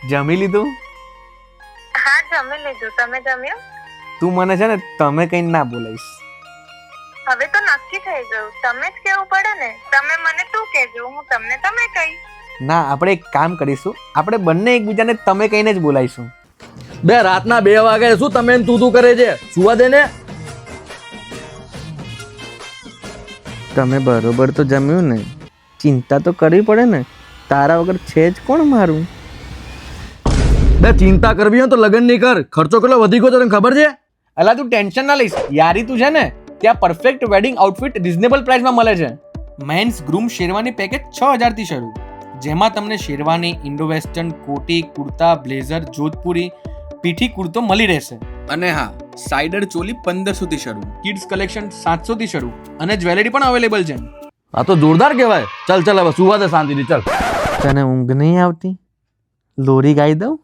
જમી લીધું? હા જમી લીધું. તમે જમ્યું? તું મને છે ને તમે કઈ ના બોલાઈશ. હવે તો નક્કી થઈ ગયું, તમે જ કેવું પડે ને. તમે મને તું કહેજો, હું તમને તમે કહી. ના, આપણે એક કામ કરીશું, આપણે બંને એકબીજાને તમે કહીને જ બોલાઈશું. બે રાતના 2 વાગે શું તમે તું કરે છે? સુવા દે ને. તમે બરોબર તો જમ્યું ને? ચિંતા તો કરવી પડે ને, તારા વગર છે જ કોણ મારું? બે ચિંતા કરવી હોય તો લગન નહીં કર. ખર્ચો કેટલો વધી ગયો તને ખબર છે? અલા તું ટેન્શન ના લઈશ, યારી તું છે ને ત્યાં પરફેક્ટ વેડિંગ આઉટફિટ રિઝનેબલ પ્રાઇસમાં મળે છે. મેન્સ ગ્રૂમ શેરવાની પેકેજ 6000 થી શરૂ, જેમાં તમને શેરવાની, ઇન્ડો વેસ્ટર્ન, કોટી, કુર્તા, બ્લેઝર, જોધપુરી, પીઠી કુર્તો મળી રહેશે. અને હા, સાઇડર ચોલી 1500 થી શરૂ, કિડ્સ કલેક્શન 700 થી શરૂ અને જ્વેલરી પણ અવેલેબલ છે. આ તો જોરદાર કહેવાય. ચાલ ચાલ હવે સુવા દે શાંતિથી. ચાલ. તને ઊંઘ નહીં આવતી? લોરી ગાઈ દઉં?